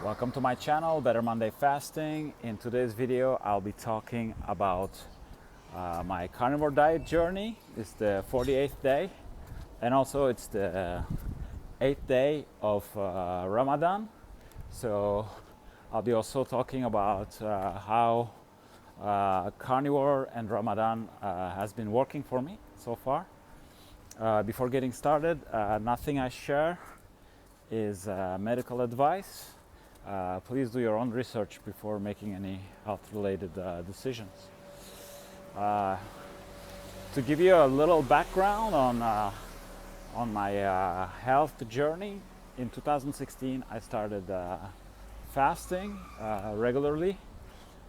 Welcome to my channel, Better Monday Fasting. In today's video, I'll be talking about my carnivore diet journey. It's the 48th day, and also it's the 8th day of Ramadan. So I'll be also talking about how carnivore and Ramadan has been working for me so far. Before getting started, nothing I share is medical advice. Please do your own research before making any health-related decisions. To give you a little background on my health journey, in 2016 I started fasting regularly.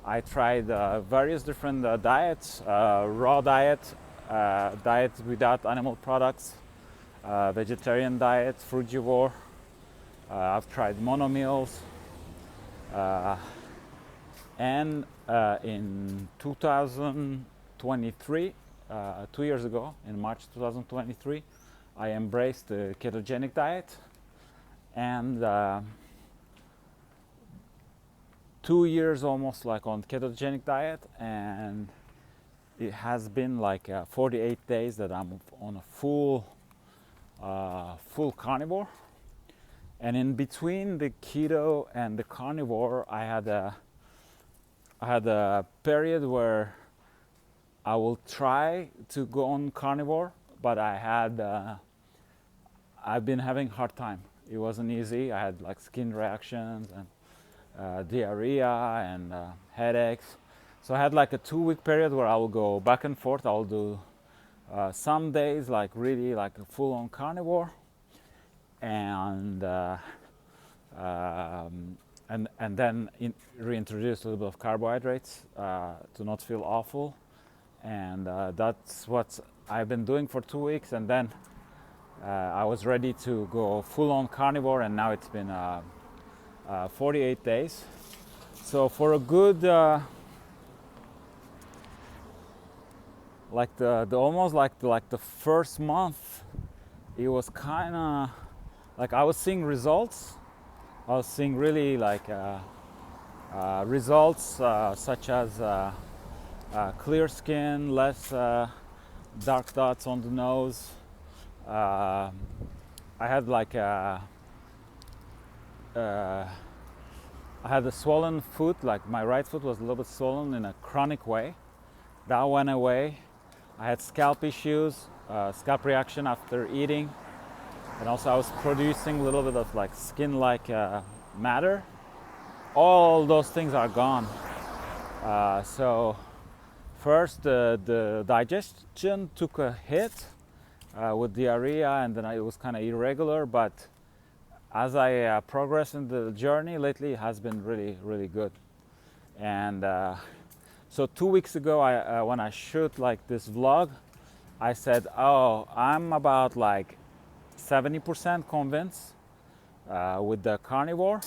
I tried various different diets, raw diet, diet without animal products, vegetarian diet, frugivore. I've tried mono meals. And in 2023, 2 years ago, in March 2023, I embraced the ketogenic diet, and 2 years almost like on ketogenic diet, and it has been like 48 days that I'm on a full carnivore. And in between the keto and the carnivore, I had a period where I will try to go on carnivore, but I've been having a hard time. It wasn't easy. I had like skin reactions and diarrhea and headaches. So I had like a 2-week period where I will go back and forth. I'll do some days like really like a full-on carnivore, and then reintroduce a little bit of carbohydrates to not feel awful, and that's what I've been doing for 2 weeks. And then I was ready to go full-on carnivore, and now it's been 48 days. So for a good like the almost like the first month, it was kind of like I was seeing results. I was seeing really like results such as clear skin, less dark dots on the nose. I had like I had a swollen foot, like my right foot was a little bit swollen in a chronic way. That went away. I had scalp issues, scalp reaction after eating. And also I was producing a little bit of like skin-like matter. All those things are gone. So first the digestion took a hit with diarrhea, and then it was kind of irregular. But as I progress in the journey lately, it has been really, really good. And so 2 weeks ago, when I shoot like this vlog, I said, oh, I'm about like 70% convinced with the carnivore.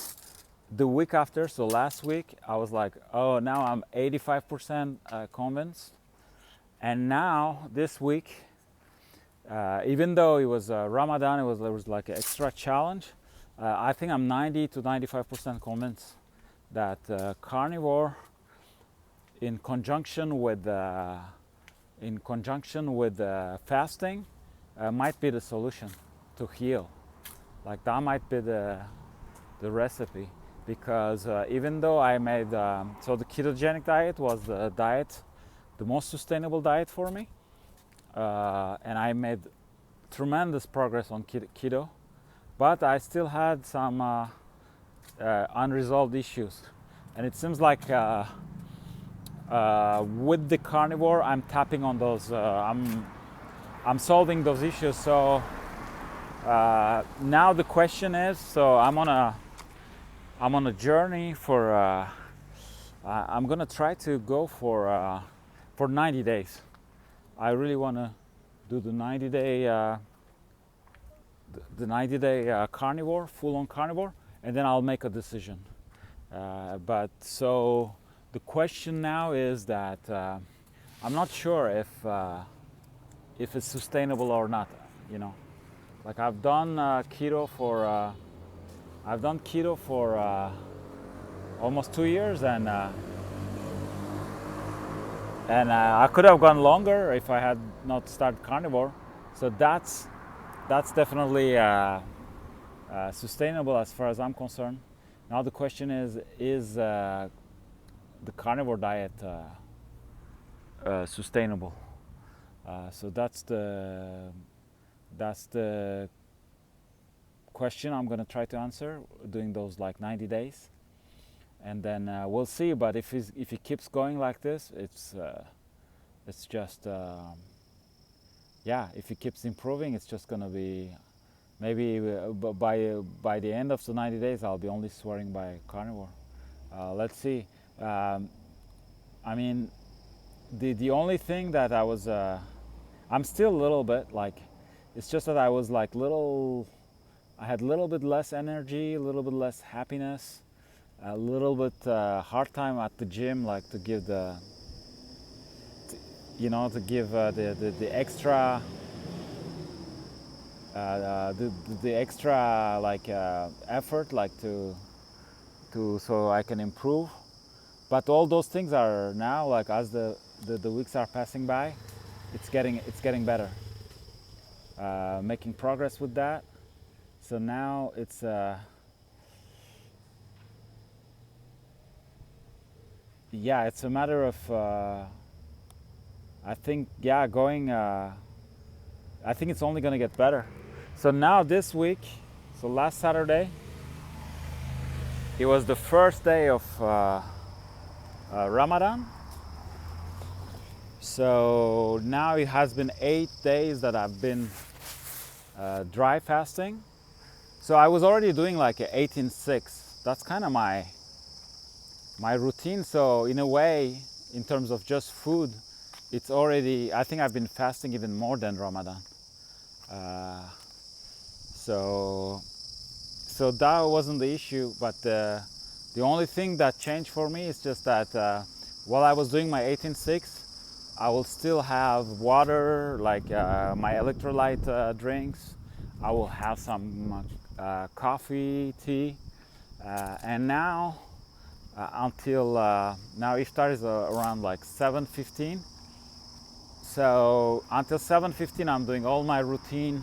The week after, so last week, I was like, oh, now I'm 85% convinced. And now this week, even though it was Ramadan, it was like an extra challenge, I think I'm 90 to 95% convinced that carnivore in conjunction with fasting might be the solution to heal. Like that might be the recipe, because even though I made so the ketogenic diet was the most sustainable diet for me, and I made tremendous progress on keto, but I still had some unresolved issues. And it seems like with the carnivore, I'm tapping on those. I'm solving those issues. So now the question is, so I'm on a journey for I'm gonna try to go for 90 days. I really want to do the 90-day carnivore, full-on carnivore, and then I'll make a decision. But so the question now is that I'm not sure if it's sustainable or not. You know, like I've done keto for almost 2 years, and I could have gone longer if I had not started Carnivore. So that's definitely sustainable as far as I'm concerned. Now the question is the Carnivore diet sustainable? So that's the question I'm going to try to answer, doing those like 90 days, and then we'll see. But if he keeps going like this, it's just if he keeps improving, it's just going to be maybe by the end of the 90 days I'll be only swearing by Carnivore. Let's see. I mean, the only thing that I was I'm still a little bit like, it's just that I was like I had a little bit less energy, a little bit less happiness, a little bit hard time at the gym, like to give the extra the extra like effort, like to so I can improve. But all those things are now, like, as the weeks are passing by, it's getting better, making progress with that. So now it's it's a matter of I think going I think it's only going to get better. So now this week, so last Saturday, it was the first day of Ramadan. So now it has been 8 days that I've been dry fasting. So I was already doing like a 18-6. That's kind of my routine. So in a way, in terms of just food, it's already, I think I've been fasting even more than Ramadan. So that wasn't the issue, but the only thing that changed for me is just that while I was doing my 18-6, I will still have water, like my electrolyte drinks. I will have some coffee, tea, and now until now iftar is around like 7:15. So until 7:15 I'm doing all my routine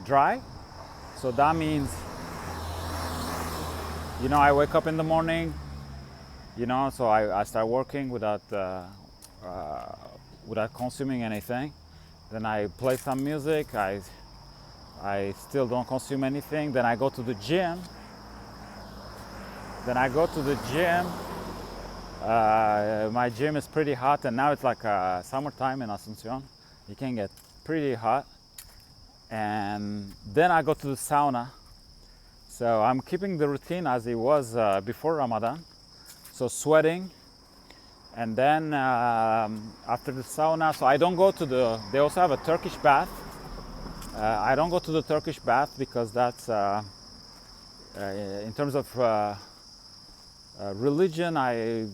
dry. So that means, I wake up in the morning, so I start working without consuming anything. Then I play some music. I still don't consume anything. Then I go to the gym. My gym is pretty hot, and now it's like summertime in Asuncion. You can get pretty hot. And then I go to the sauna. So I'm keeping the routine as it was before Ramadan. So sweating, and then after the sauna, so I don't go to they also have a Turkish bath. I don't go to the Turkish bath because that's, in terms of religion, I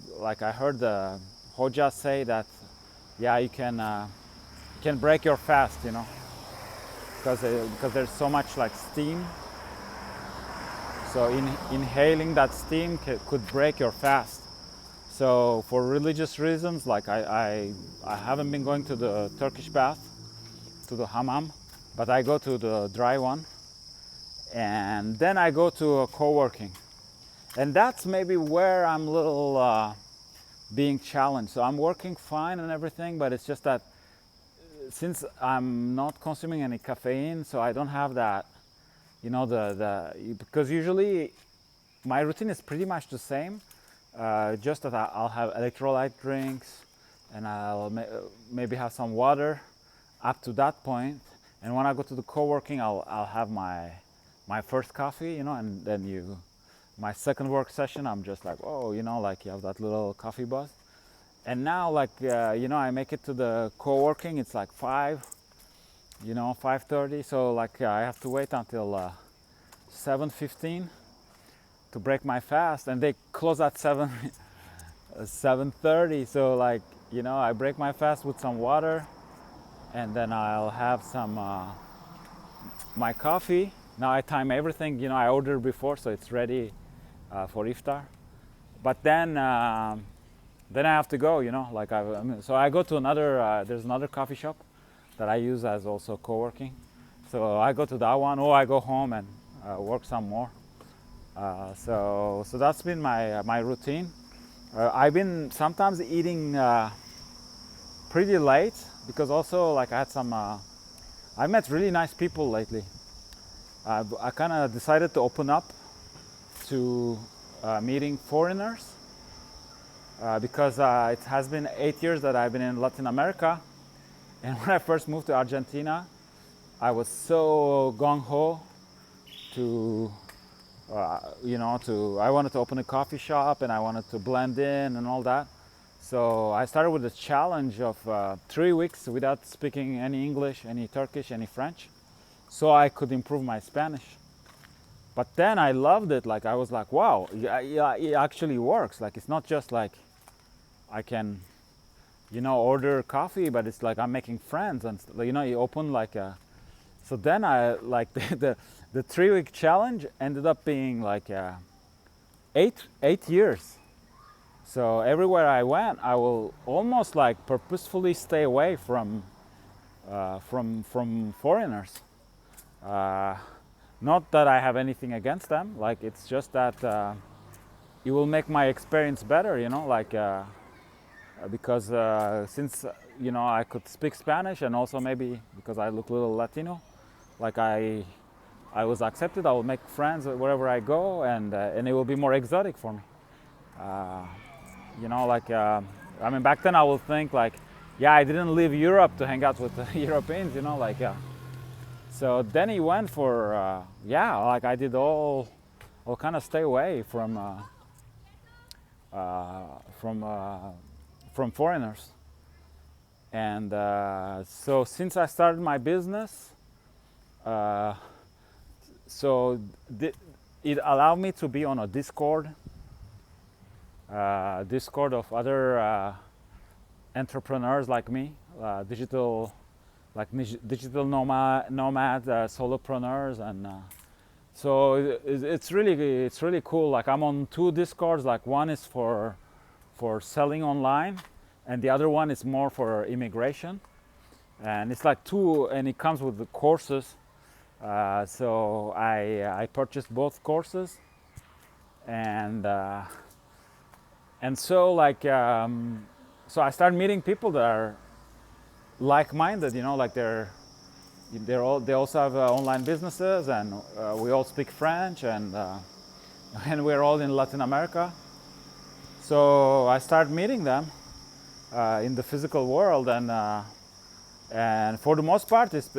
heard the Hoja say that, you can break your fast, because there's so much like steam. So inhaling that steam could break your fast. So for religious reasons, like I haven't been going to the Turkish bath, to the hammam, but I go to the dry one. And then I go to a co-working. And that's maybe where I'm a little being challenged. So I'm working fine and everything, but it's just that since I'm not consuming any caffeine, so I don't have that, because usually my routine is pretty much the same, just that I'll have electrolyte drinks, and I'll maybe have some water up to that point. And when I go to the co-working, I'll have my first coffee, and then my second work session, I'm just like, like you have that little coffee buzz. And now, like, I make it to the co-working, it's like 5:30. So like I have to wait until 7:15 to break my fast, and they close at 7:30. So like, I break my fast with some water, and then I'll have some my coffee. Now I time everything, I ordered before, so it's ready for iftar. But then I have to go, like so I go to another, there's another coffee shop that I use as also co-working. So I go to that one, or I go home and work some more. So that's been my routine. I've been sometimes eating pretty late because also like I had some, I met really nice people lately. I kind of decided to open up to meeting foreigners because it has been 8 years that I've been in Latin America. And when I first moved to Argentina, I was so gung-ho to, I wanted to open a coffee shop and I wanted to blend in and all that. So I started with a challenge of 3 weeks without speaking any English, any Turkish, any French, so I could improve my Spanish. But then I loved it. Like I was like, wow, yeah, it actually works. Like it's not just like I can, order coffee, but it's like I'm making friends and you open like a. So then I like the 3 week challenge ended up being like 8 years. So everywhere I went, I will almost like purposefully stay away from foreigners. Not that I have anything against them. Like it's just that it will make my experience better. Because since I could speak Spanish and also maybe because I look a little Latino, like I was accepted. I will make friends wherever I go, and it will be more exotic for me. Back then I will think like, yeah, I didn't leave Europe to hang out with the Europeans, So then he went for, I did all kind of stay away from foreigners. And so since I started my business, it allowed me to be on a Discord of other entrepreneurs like me, digital nomad solopreneurs, and so it's really cool. Like I'm on 2 Discords. Like one is for selling online, and the other one is more for immigration. And it's like 2, and it comes with the courses. So I purchased both courses, and so like so I started meeting people that are like-minded, like they also have online businesses, and we all speak French, and we're all in Latin America. So I started meeting them in the physical world, and for the most part, it's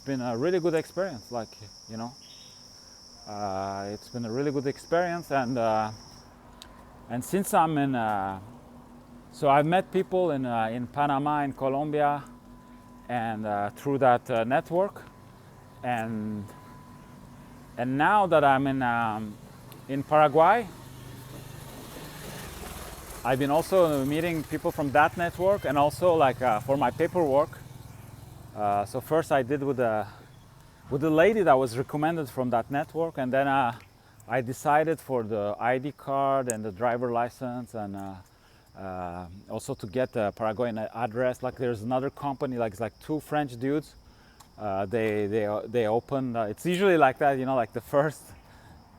been a really good experience. Like it's been a really good experience, and since I'm in, so I've met people in Panama, in Colombia, and through that network, and now that I'm in Paraguay, I've been also meeting people from that network, and also like for my paperwork. So first I did with the lady that was recommended from that network, and then I decided for the ID card and the driver license, and also to get a Paraguayan address. Like there's another company, like it's like 2 French dudes. They open. It's usually like that, like the first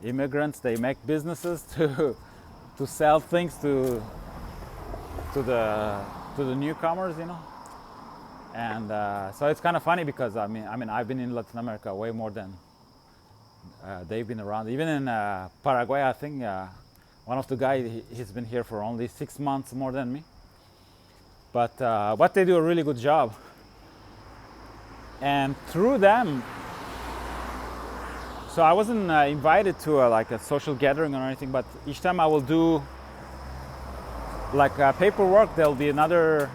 immigrants, they make businesses to sell things to the newcomers, And so it's kind of funny because I mean I've been in Latin America way more than they've been around. Even in Paraguay, I think one of the guys, he's been here for only 6 months more than me. But they do a really good job. And through them, so I wasn't invited to like a social gathering or anything, but each time I will do like paperwork, there'll be another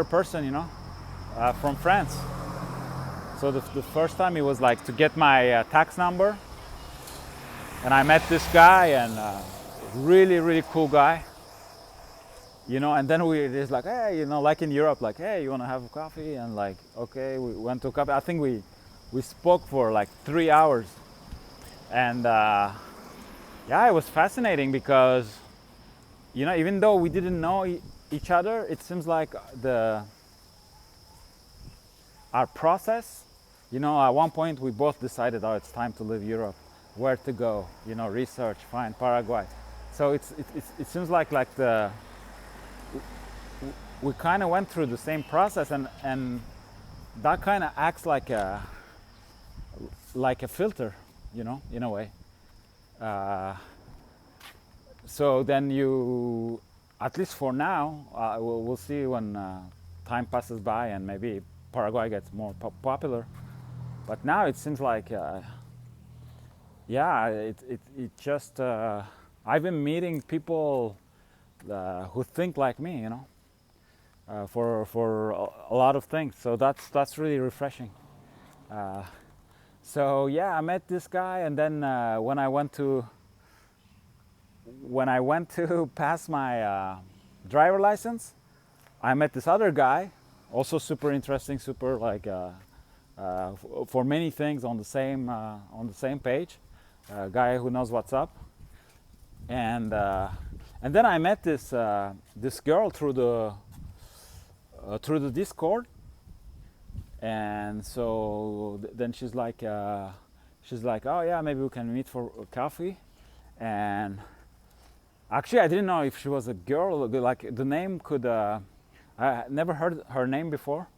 person, from France. So the first time it was like to get my tax number, and I met this guy, and really cool guy, and then it's like, hey, like in Europe, like, hey, you want to have a coffee? And like, okay, we went to coffee. I think we spoke for like 3 hours, and yeah, it was fascinating because, even though we didn't know each other, it seems like our process, at one point we both decided, oh, it's time to leave Europe, where to go, research, find Paraguay. So it seems like we kind of went through the same process, and that kind of acts like a filter, in a way. So then you, at least for now, we'll see when time passes by and maybe Paraguay gets more popular. But now it seems like, it just, I've been meeting people who think like me, for a lot of things. So that's really refreshing. So yeah, I met this guy, and then when I went to pass my driver license, I met this other guy, also super interesting, super like for many things on the same page, a guy who knows what's up, and then I met this girl through the Discord, and so then she's like, oh yeah, maybe we can meet for coffee, and actually I didn't know if she was a girl, like the name could, I never heard her name before,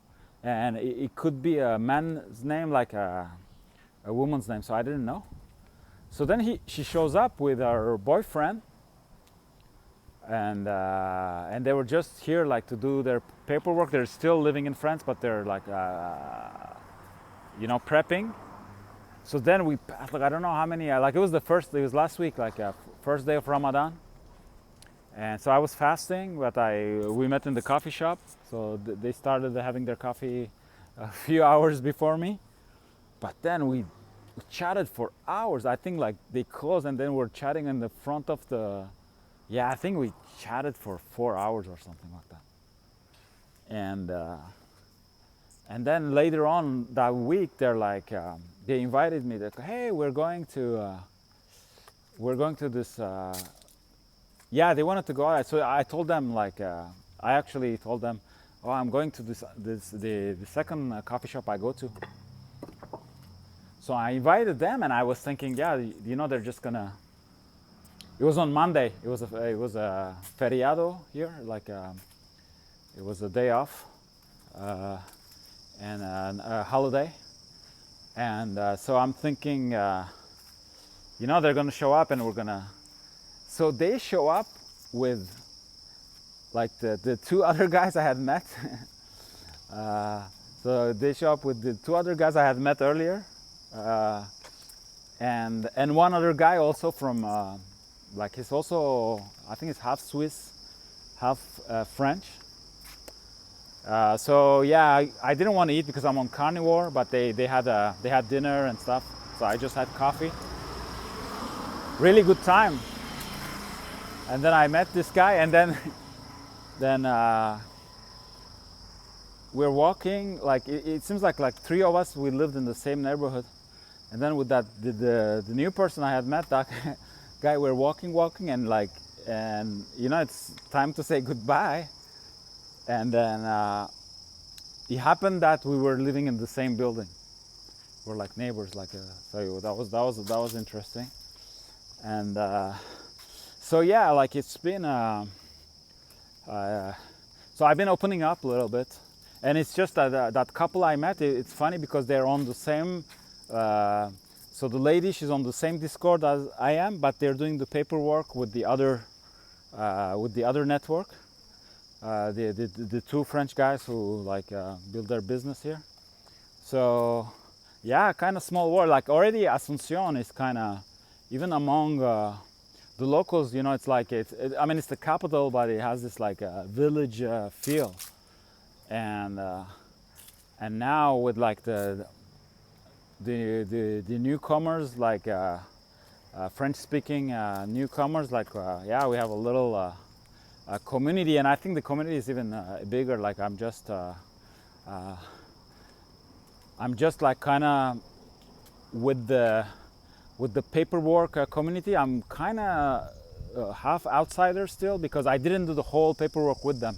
and it could be a man's name like a woman's name, so I didn't know. So then she shows up with her boyfriend, and they were just here like to do their paperwork. They're still living in France, but they're like prepping. So then we passed, like, I don't know how many, it was last week, like first day of Ramadan, and so I was fasting, but we met in the coffee shop. So they started having their coffee a few hours before me, but then we chatted for hours. I think like they closed, and then we're chatting in the front of the, I think we chatted for 4 hours or something like that. And then later on that week, they're like, they invited me. They're like, hey, we're going to this. They wanted to go out. So I told them, like, I actually told them, oh, I'm going to the second coffee shop I go to. So I invited them, and I was thinking, they're just gonna. It was on Monday. It was a feriado here, like it was a day off, and a holiday, and so I'm thinking, they're gonna show up, and we're gonna. So they show up with like the two other guys I had met. So they show up with the two other guys I had met earlier, and one other guy also from. Like he's also, I think he's half Swiss, half French. So yeah, I didn't want to eat because I'm on Carnivore, but they had dinner and stuff. So I just had coffee. Really good time. And then I met this guy, and then we're walking. Like it seems like three of us, we lived in the same neighborhood, and then with that the new person I had met, that guy, we're walking, and it's time to say goodbye, and then it happened that we were living in the same building. We're like neighbors, so that was interesting, and so yeah, like it's been. So I've been opening up a little bit, and it's just that couple I met. It's funny because they're on the same. So the lady, she's on the same Discord as I am, but they're doing the paperwork with the other network. The two French guys who build their business here. So yeah, kind of small world. Like already Asuncion is kind of, even among the locals, it's like it's the capital, but it has this like village feel, and now with like the newcomers, like French-speaking newcomers, we have a little community, and I think the community is even bigger. Like I'm just like kind of with with the paperwork community, I'm kind of half outsider still, because I didn't do the whole paperwork with them.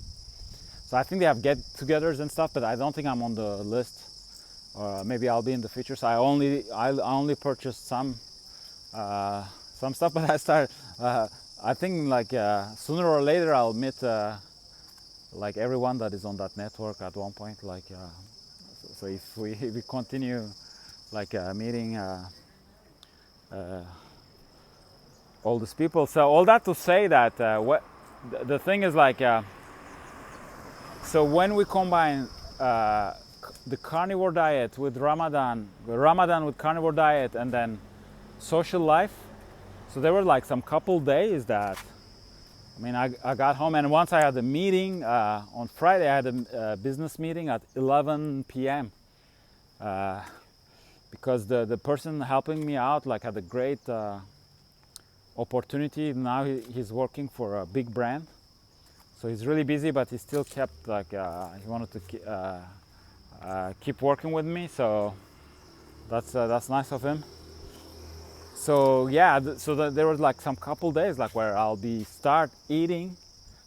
So I think they have get-togethers and stuff, but I don't think I'm on the list. Maybe I'll be in the future. So I only purchased some stuff, but I started. I think like sooner or later I'll meet like everyone that is on that network at one point. Like so if we continue like meeting all these people. So all that to say that what the thing is like. So when we combine the carnivore diet with Ramadan with carnivore diet, and then social life, so there were like some couple days that, I mean, I got home, and once I had a meeting on Friday, I had a business meeting at 11 p.m. Because the person helping me out like had a great opportunity. Now he's working for a big brand. So he's really busy, but he still kept like he wanted to keep working with me. So that's nice of him. So yeah, there was like some couple days like where I'll be start eating.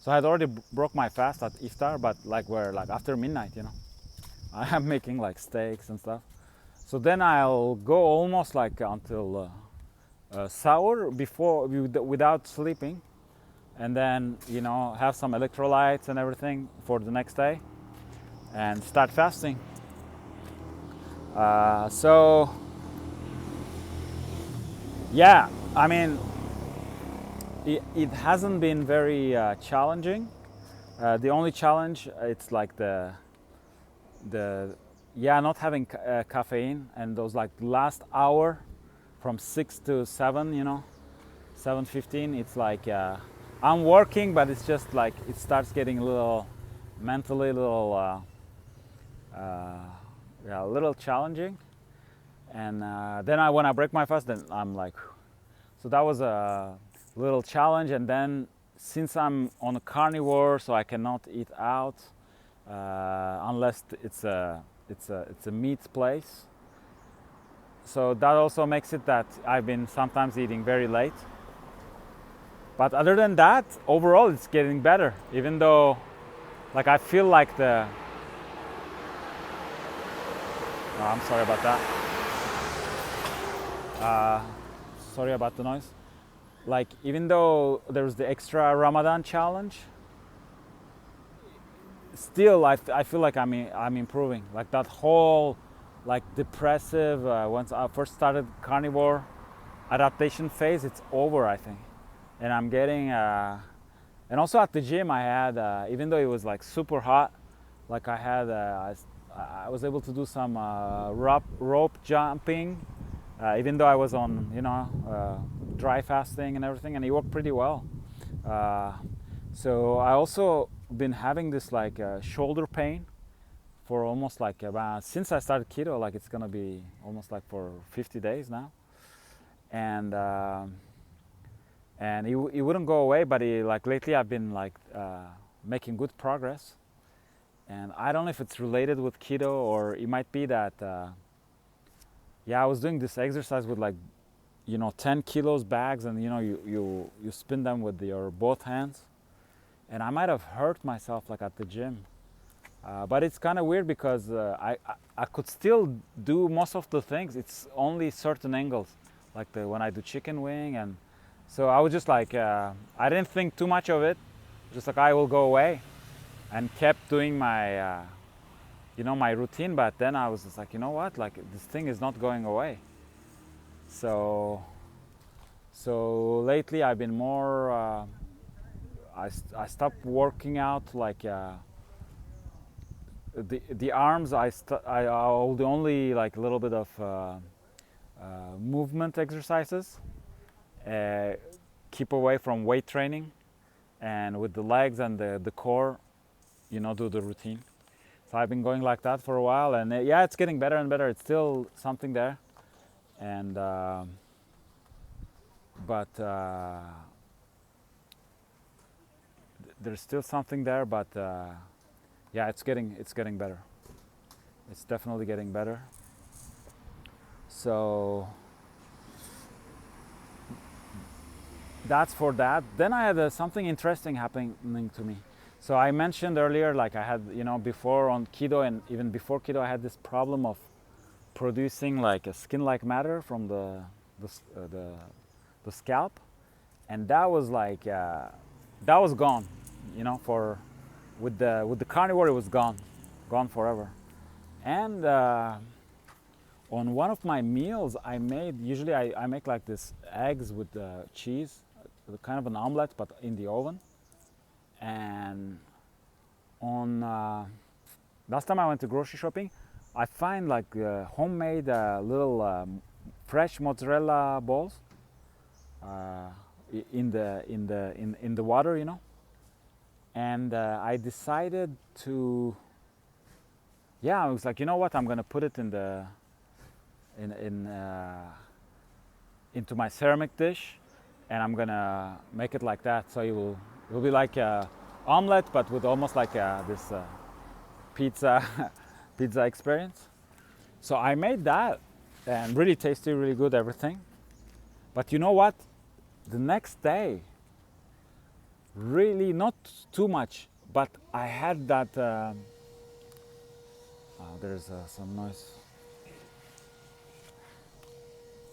So I had already broke my fast at iftar, but like where like after midnight, you know, I'm making like steaks and stuff. So then I'll go almost like until sahur without sleeping. And then, you know, have some electrolytes and everything for the next day and start fasting. So yeah, I mean, it hasn't been very challenging. The only challenge, it's like the not having caffeine, and those like last hour from 6 to 7, you know, 7:15, it's like I'm working, but it's just like it starts getting a little mentally a little challenging. And then when I break my fast, then I'm like, so that was a little challenge. And then since I'm on a carnivore, so I cannot eat out unless it's a meat place. So that also makes it that I've been sometimes eating very late. But other than that, overall it's getting better, even though like I feel like I'm sorry about that. Sorry about the noise. Like even though there's the extra Ramadan challenge, still I feel like I'm improving. Like that whole like depressive once I first started carnivore adaptation phase, it's over, I think. And I'm getting and also at the gym I had even though it was like super hot, like I had I was able to do some rope jumping even though I was on, you know, dry fasting and everything, and it worked pretty well. So I also been having this like shoulder pain for almost like about since I started keto, like it's gonna be almost like for 50 days now. And it wouldn't go away, but like lately I've been like making good progress. And I don't know if it's related with keto, or it might be that I was doing this exercise with like, you know, 10 kilos bags, and you know you spin them with your both hands, and I might have hurt myself like at the gym. But it's kind of weird because I could still do most of the things. It's only certain angles, like when I do chicken wing. And so I was just like, I didn't think too much of it. Just like I will go away, and kept doing my, you know, my routine. But then I was just like, you know what? Like this thing is not going away. So lately I've been more. I stopped working out like. The arms I'll do only like a little bit of movement exercises, keep away from weight training, and with the legs and the core, you know, do the routine. So I've been going like that for a while, and it's getting better and better. It's still something there, and but there's still something there, but it's getting better. It's definitely getting better. So that's for that. Then I had something interesting happening to me. So I mentioned earlier, like I had, before on keto and even before keto, I had this problem of producing like a skin-like matter from the scalp, and that was like that was gone. For with the carnivore, it was gone forever. And on one of my meals, I made, usually I make like this eggs with cheese, kind of an omelet, but in the oven. And on last time I went to grocery shopping, I find like homemade little fresh mozzarella balls in the water, and I decided to, I was like, you know what, I'm gonna put it into my ceramic dish, and I'm gonna make it like that. So it will be like a omelet, but with almost like this pizza pizza experience. So I made that, and really tasty, really good, everything. But you know what? The next day, really not too much, but I had that. There's some noise.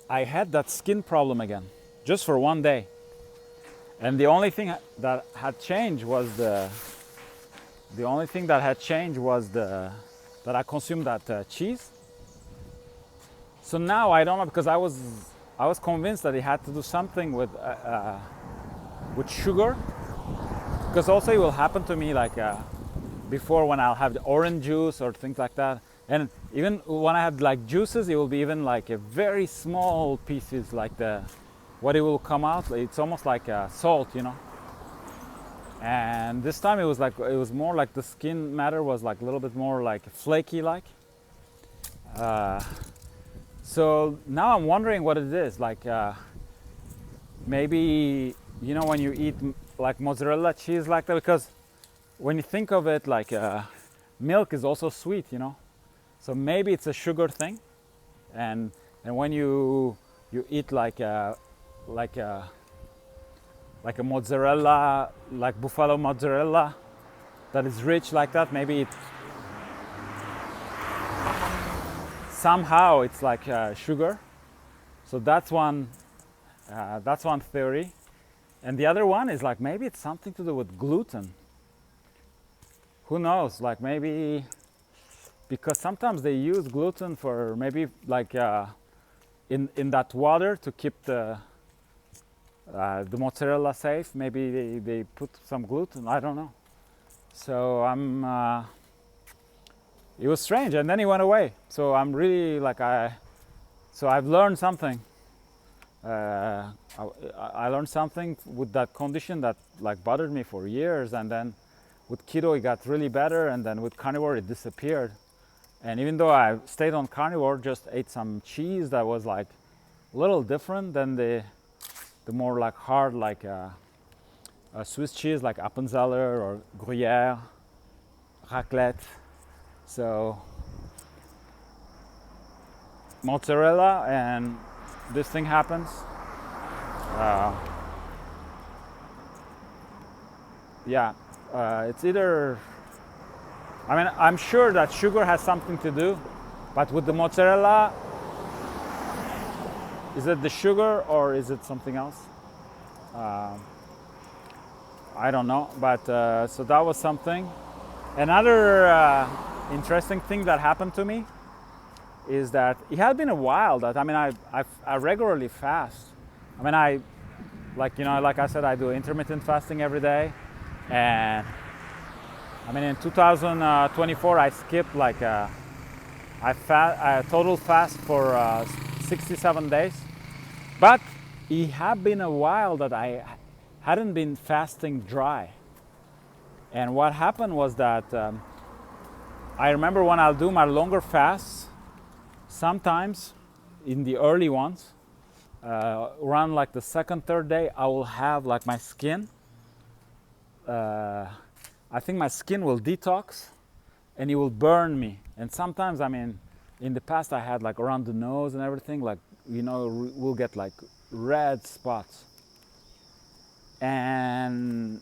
I had that skin problem again, just for one day. And the only thing that had changed was that I consumed that cheese. So now I don't know, because I was convinced that it had to do something with sugar, because also it will happen to me like before when I'll have the orange juice or things like that. And even when I have like juices, it will be even like a very small pieces, like what it will come out. It's almost like salt, And this time it was more like the skin matter was like a little bit more like flaky, like. So now I'm wondering what it is. Like maybe when you eat like mozzarella cheese like that, because when you think of it, like milk is also sweet, So maybe it's a sugar thing, and when you eat like a mozzarella, like buffalo mozzarella, that is rich like that, maybe it somehow it's like sugar. So that's one theory, and the other one is like maybe it's something to do with gluten. Who knows? Like maybe. Because sometimes they use gluten for maybe like in that water to keep the mozzarella safe. Maybe they put some gluten. I don't know. So it was strange, and then he went away. So I'm really like so I've learned something. I learned something with that condition that like bothered me for years, and then with keto it got really better, and then with carnivore it disappeared. And even though I stayed on carnivore, just ate some cheese that was like a little different than the more like hard, like Swiss cheese, like Appenzeller or Gruyère, raclette. So mozzarella, and this thing happens. It's either. I mean, I'm sure that sugar has something to do, but with the mozzarella, is it the sugar or is it something else? I don't know, but so that was something. Another interesting thing that happened to me is that it had been a while that, I regularly fast. Like I said, I do intermittent fasting every day, and in 2024, I skipped like I total fast for 67 days. But it had been a while that I hadn't been fasting dry. And what happened was that I remember when I'll do my longer fasts, sometimes in the early ones, around like the second, third day, I will have like my skin. I think my skin will detox and it will burn me. And sometimes, in the past I had like around the nose and everything, like, we'll get like red spots. And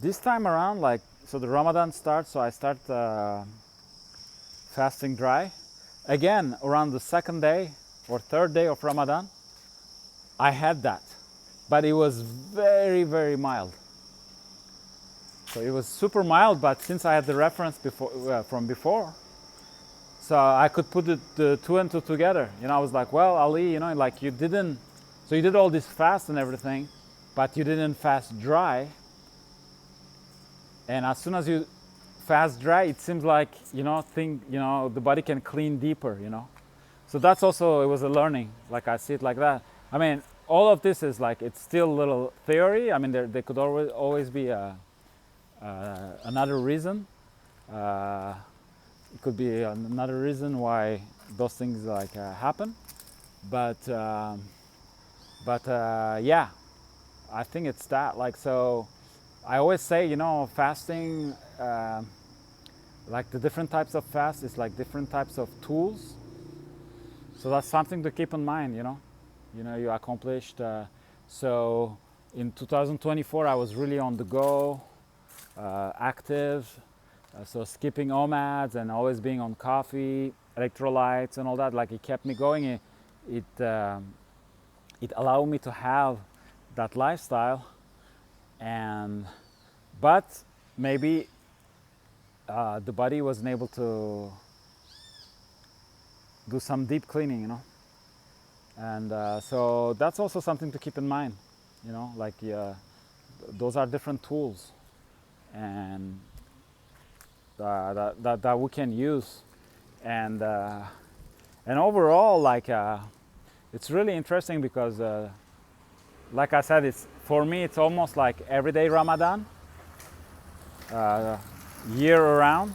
this time around, like, so the Ramadan starts, so I start fasting dry. Again, around the second day or third day of Ramadan, I had that, but it was very, very mild. So it was super mild, but since I had the reference from before, so I could put the two and two together. You know, I was like, well, Ali, you know, like you didn't, so you did all this fast and everything, but you didn't fast dry. And as soon as you fast dry, it seems like, you know, the body can clean deeper, you know. So that's also, it was a learning, like I see it like that. I mean, all of this is like, it's still a little theory. I mean, there could always be another reason. It could be another reason why those things like happen. But yeah, I think it's that. Like, so I always say, you know, fasting, like the different types of fast is like different types of tools. So that's something to keep in mind, you know. You know, you accomplished. So in 2024, I was really on the go, active. So skipping OMADs and always being on coffee, electrolytes and all that, like it kept me going. It allowed me to have that lifestyle. But maybe the body wasn't able to do some deep cleaning, you know. And so that's also something to keep in mind, you know, like those are different tools and that we can use. And overall, like it's really interesting because like I said, it's for me it's almost like everyday Ramadan, year around.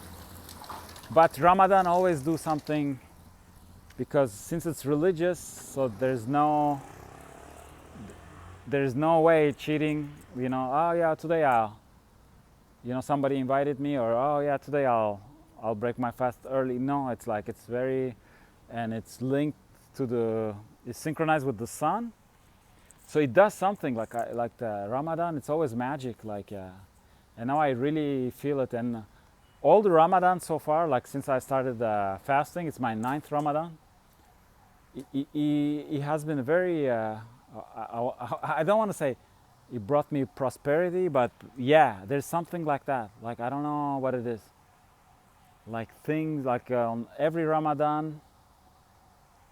But Ramadan always do something, because since it's religious, so there's no way cheating, you know. Oh yeah, today you know, somebody invited me, or oh yeah, today I'll break my fast early. No, it's like it's very, and it's linked to it's synchronized with the sun. So it does something like the Ramadan. It's always magic, like, and now I really feel it. And all the Ramadan so far, like since I started fasting, it's my 9th Ramadan. It has been very. I don't want to say it brought me prosperity, but yeah, there's something like that. Like I don't know what it is. Like things like on every Ramadan,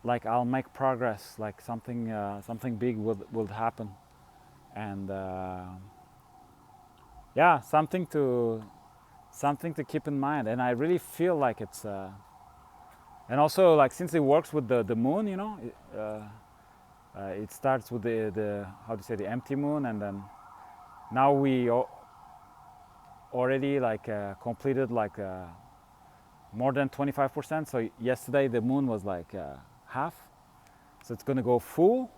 like I'll make progress. Like something big will happen, and yeah, something to keep in mind. And I really feel like it's. And also, like since it works with the moon, you know, it starts with the how to say, the empty moon, and then now we already like completed like more than 25%. So yesterday the moon was like half, so it's gonna go full,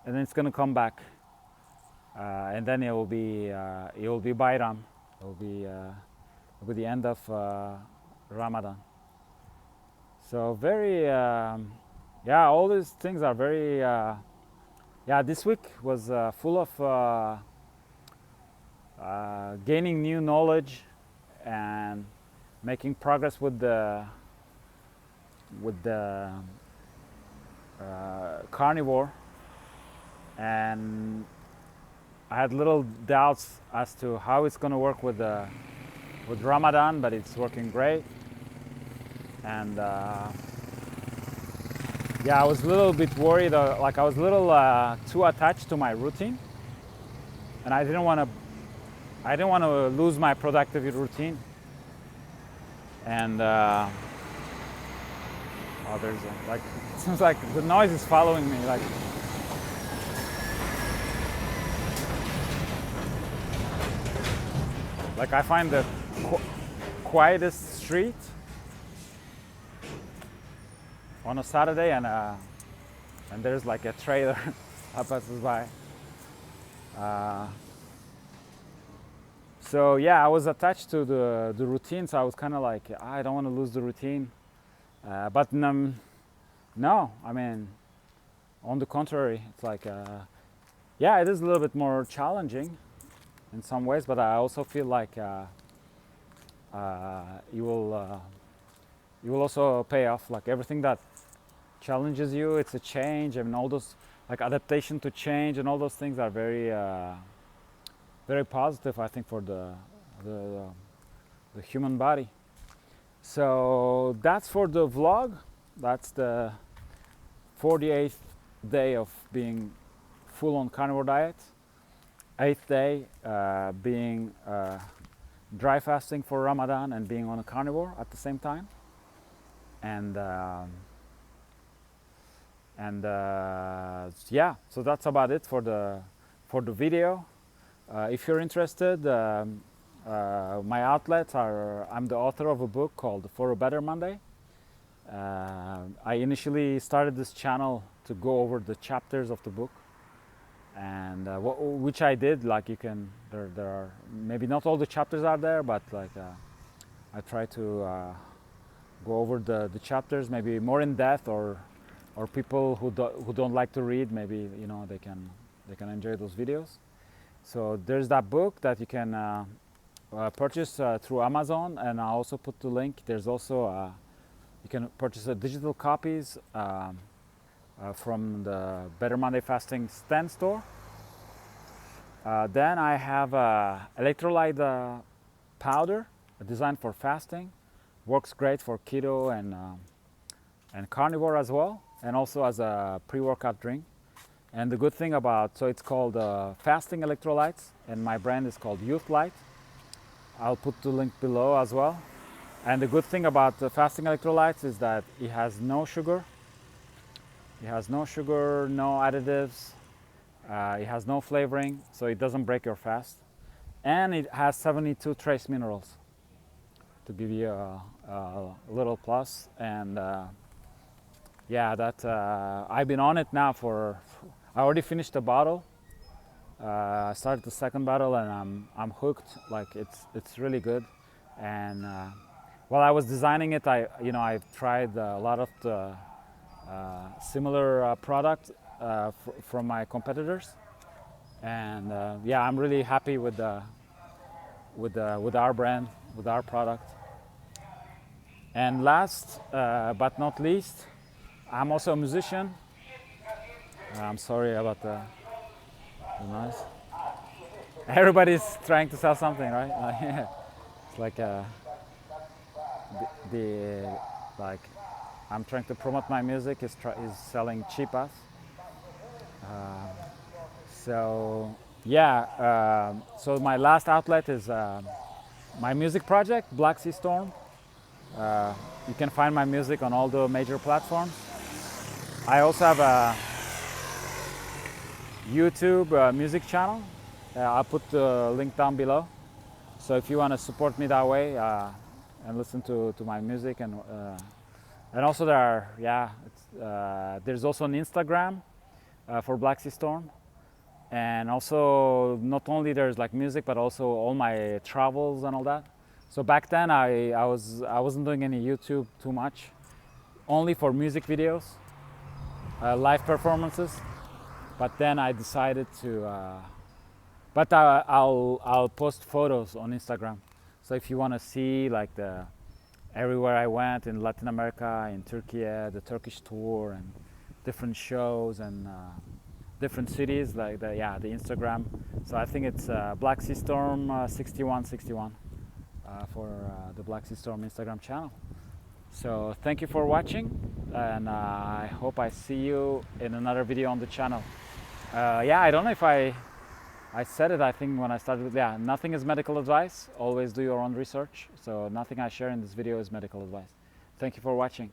and then it's gonna come back, and then it will be Bayram. It will be the end of Ramadan. So very, yeah, all these things are very, yeah, this week was full of gaining new knowledge and making progress with the Carnivore. And I had little doubts as to how it's going to work with Ramadan, but it's working great. And yeah, I was a little bit worried, like I was a little too attached to my routine, and I didn't want to lose my productivity routine. And oh, there's like, it seems like the noise is following me. Like I find the quietest street on a Saturday, and there's like a trailer that passes by. So yeah, I was attached to the routine, so I was kind of like, I don't want to lose the routine. But no, I mean, on the contrary, it's like, yeah, it is a little bit more challenging, in some ways, but I also feel like you will also pay off. Like everything that challenges you, it's a change. I mean, all those like adaptation to change and all those things are very very positive, I think, for the human body. So that's for the vlog. That's the 48th day of being full on carnivore diet. 8th day being dry fasting for Ramadan and being on a carnivore at the same time. And yeah, so that's about it for the video. If you're interested, my outlets are, I'm the author of a book called For a Better Monday. I initially started this channel to go over the chapters of the book, and which I did. Like you can, there are maybe not all the chapters are there, but like I try to go over the chapters, maybe more in depth, or people who don't like to read, maybe they can enjoy those videos. So there's that book that you can purchase through Amazon, and I also put the link. There's also you can purchase digital copies from the Better Monday Fasting stand store. Then I have electrolyte powder designed for fasting. Works great for keto and carnivore as well, and also as a pre-workout drink. And the good thing about, so it's called Fasting Electrolytes, and my brand is called YouthLyte. I'll put the link below as well. And the good thing about the Fasting Electrolytes is that it has no sugar. It has no sugar, no additives. It has no flavoring, so it doesn't break your fast. And it has 72 trace minerals to give you a little plus. And yeah, that I've been on it now for, I already finished the bottle. I started the second bottle, and I'm hooked. Like it's really good. And while I was designing it, I've tried a lot of the similar products from my competitors, and yeah, I'm really happy with our brand, with our product. And last but not least, I'm also a musician. I'm sorry about the noise. Everybody's trying to sell something, right? It's like like I'm trying to promote my music. Is selling cheapas. So yeah. So my last outlet is my music project, Black Sea Storm. You can find my music on all the major platforms. I also have a YouTube music channel. I'll put the link down below. So if you want to support me that way and listen to my music, and also there are there's also an Instagram for Black Sea Storm, and also not only there's like music, but also all my travels and all that. So back then I wasn't doing any YouTube too much, only for music videos, live performances. But then I decided to, but I'll post photos on Instagram. So if you want to see like everywhere I went in Latin America, in Turkey, the Turkish tour, and different shows and different cities, like the Instagram. So I think it's Black Sea Storm 6161 for the Black Sea Storm Instagram channel. So thank you for watching, and I hope I see you in another video on the channel. Yeah, I don't know if I said it, I think, when I started with, nothing is medical advice. Always do your own research. So nothing I share in this video is medical advice. Thank you for watching.